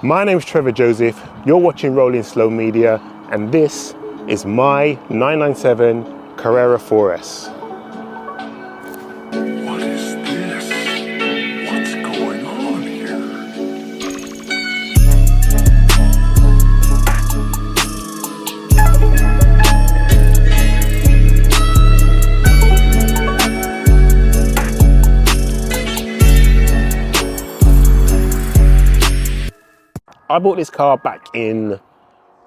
My name's Trevor Joseph, you're watching Rolling Slow Media, and this is my 997 Carrera 4S. What is this? What's going on here? I bought this car back in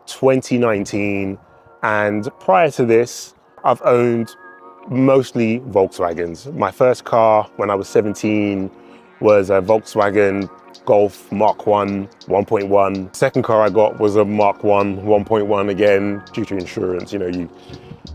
2019, and prior to this, I've owned mostly Volkswagens. My first car when I was 17 was a Volkswagen Golf Mark 1 1.1. Second car I got was a Mark 1 1.1 again, due to insurance. You know,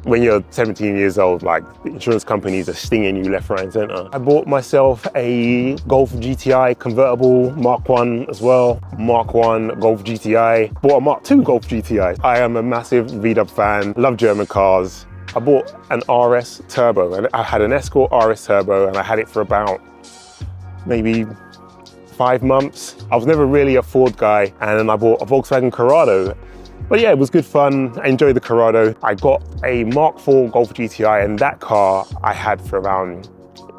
when you're 17 years old, like, the insurance companies are stinging you left, right and center. I bought myself a Golf GTI convertible Mark 1 as well. Mark 1 Golf GTI. Bought a Mark 2 Golf GTI. I am a massive VW fan, love German cars. I bought an RS Turbo, and I had an Escort RS Turbo, and I had it for about maybe 5 months. I was never really a Ford guy, and then I bought a Volkswagen Corrado. But yeah, it was good fun. I enjoyed the Corrado. I got a Mark 4 Golf GTI, and that car I had for around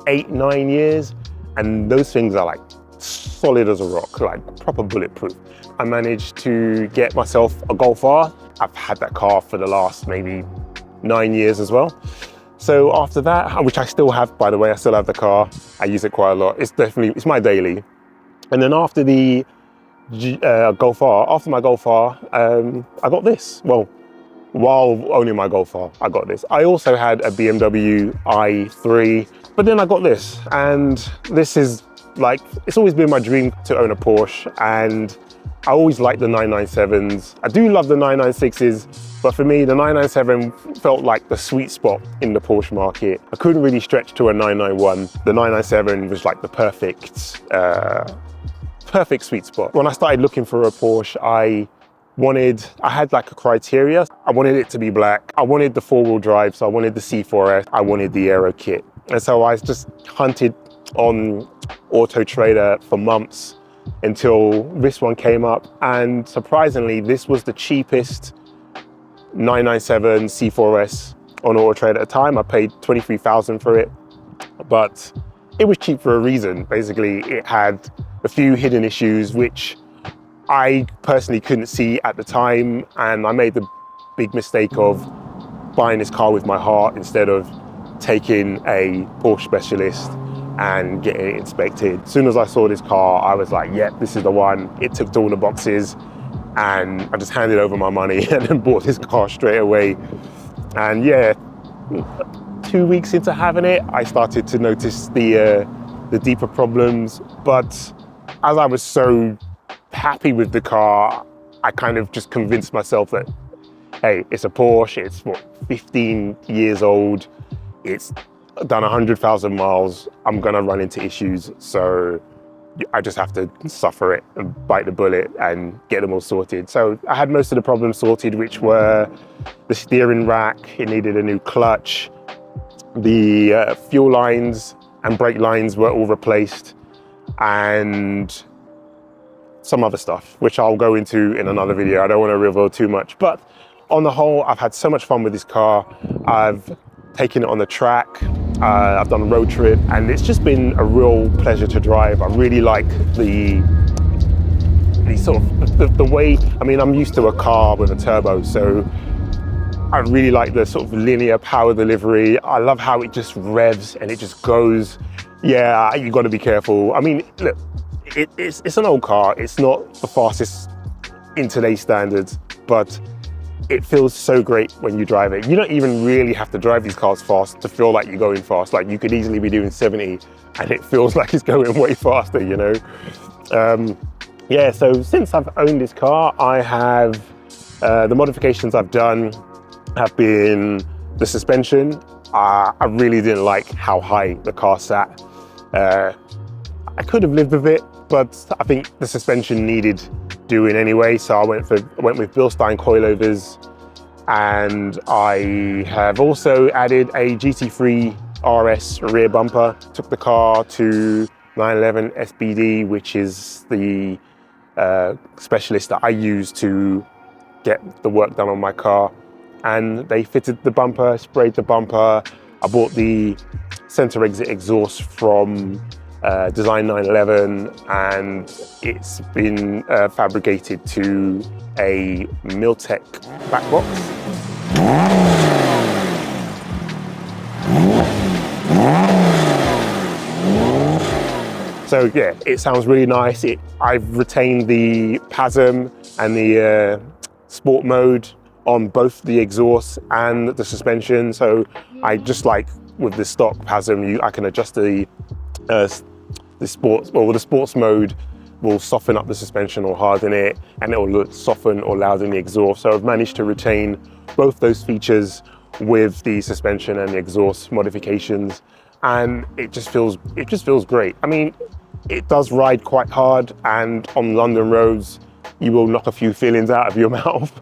8-9 years. And those things are like solid as a rock, like proper bulletproof. I managed to get myself a Golf R. I've had that car for the last maybe 9 years as well. So after that, which I still have, by the way, I still have the car. I use it quite a lot. It's my daily. And then after the Golf R, after my Golf R, I got this. Well, while owning my Golf R, I got this. I also had a BMW i3, but then I got this, and this is like, it's always been my dream to own a Porsche, and I always liked the 997s. I do love the 996s, but for me, the 997 felt like the sweet spot in the Porsche market. I couldn't really stretch to a 991. The 997 was like the perfect sweet spot. When I started looking for a Porsche, I had like a criteria. I wanted it to be black. I wanted the 4-wheel drive, so I wanted the C4S. I wanted the aero kit. And so I just hunted on Auto Trader for months until this one came up. And surprisingly, this was the cheapest 997 C4S on Auto Trader at the time. I paid $23,000 for it, but it was cheap for a reason. Basically, it had a few hidden issues which I personally couldn't see at the time, and I made the big mistake of buying this car with my heart instead of taking a Porsche specialist and getting it inspected. As soon as I saw this car, I was like, yep, this is the one. It ticked all the boxes, and I just handed over my money and then bought this car straight away. And yeah, 2 weeks into having it, I started to notice the deeper problems, but as I was so happy with the car, I kind of just convinced myself that, hey, it's a Porsche, it's what, 15 years old, it's done 100,000 miles, I'm gonna run into issues, so I just have to suffer it and bite the bullet and get them all sorted. So I had most of the problems sorted, which were the steering rack, it needed a new clutch, the fuel lines and brake lines were all replaced, and some other stuff, which I'll go into in another video. I don't want to reveal too much, but on the whole, I've had so much fun with this car. I've taken it on the track, I've done a road trip, and it's just been a real pleasure to drive. I really like the sort of, the way, I mean, I'm used to a car with a turbo, so I really like the sort of linear power delivery. I love how it just revs and it just goes. Yeah, you got to be careful. I mean, look, it's an old car. It's not the fastest in today's standards, but it feels so great when you drive it. You don't even really have to drive these cars fast to feel like you're going fast. Like, you could easily be doing 70 and it feels like it's going way faster, you know? Yeah, so since I've owned this car, I have, the modifications I've done have been the suspension. I really didn't like how high the car sat. I could have lived with it, but I think the suspension needed doing anyway, so I went with Bilstein coilovers, and I have also added a GT3 RS rear bumper. Took the car to 911 SBD, which is the specialist that I use to get the work done on my car. And they fitted the bumper, sprayed the bumper. I bought the center exit exhaust from Design 911, and it's been fabricated to a Miltech back box. So yeah, it sounds really nice. I've retained the PASM and the sport mode on both the exhaust and the suspension. So I just like with the stock PASM, I can adjust the sports mode will soften up the suspension or harden it, and it will soften or louden the exhaust. So I've managed to retain both those features with the suspension and the exhaust modifications, and it just feels great. I mean, it does ride quite hard, and on London roads, you will knock a few fillings out of your mouth.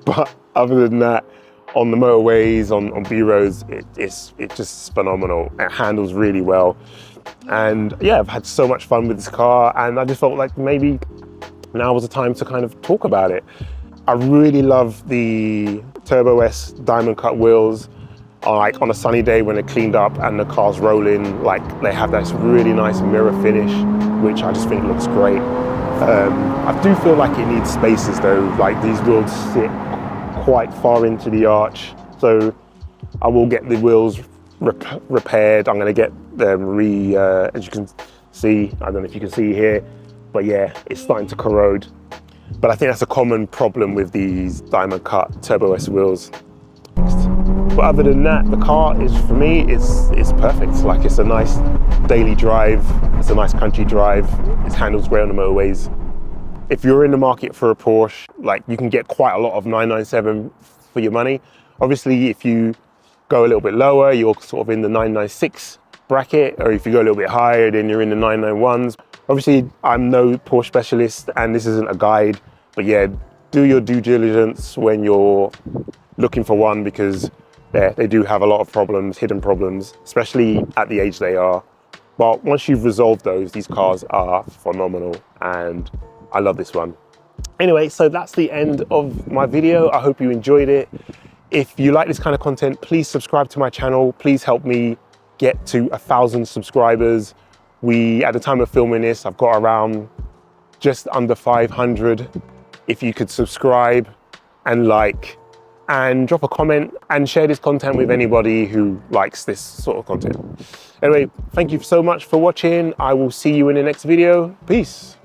But other than that, on the motorways, on B roads, it's just phenomenal. It handles really well. And yeah, I've had so much fun with this car, and I just felt like maybe now was the time to kind of talk about it. I really love the Turbo S diamond cut wheels. Like on a sunny day when they're cleaned up and the car's rolling, like they have this really nice mirror finish, which I just think looks great. I do feel like it needs spaces though, like these wheels sit quite far into the arch. So I will get the wheels repaired. I'm gonna get them as you can see, I don't know if you can see here, but yeah, it's starting to corrode. But I think that's a common problem with these diamond cut Turbo S wheels. But other than that, the car is, for me, it's perfect. Like, it's a nice daily drive, it's a nice country drive, it handles great on the motorways. If you're in the market for a Porsche, like, you can get quite a lot of 997 for your money. Obviously, if you go a little bit lower, you're sort of in the 996 bracket, or if you go a little bit higher, then you're in the 991s. Obviously, I'm no Porsche specialist, and this isn't a guide, but yeah, do your due diligence when you're looking for one, because they do have a lot of problems, hidden problems, especially at the age they are. But once you've resolved those, these cars are phenomenal, and I love this one. Anyway, so that's the end of my video. I hope you enjoyed it. If you like this kind of content, please subscribe to my channel. Please help me get to 1,000 subscribers. At the time of filming this, I've got around just under 500. If you could subscribe and like, and drop a comment and share this content with anybody who likes this sort of content. Anyway, thank you so much for watching. I will see you in the next video. Peace.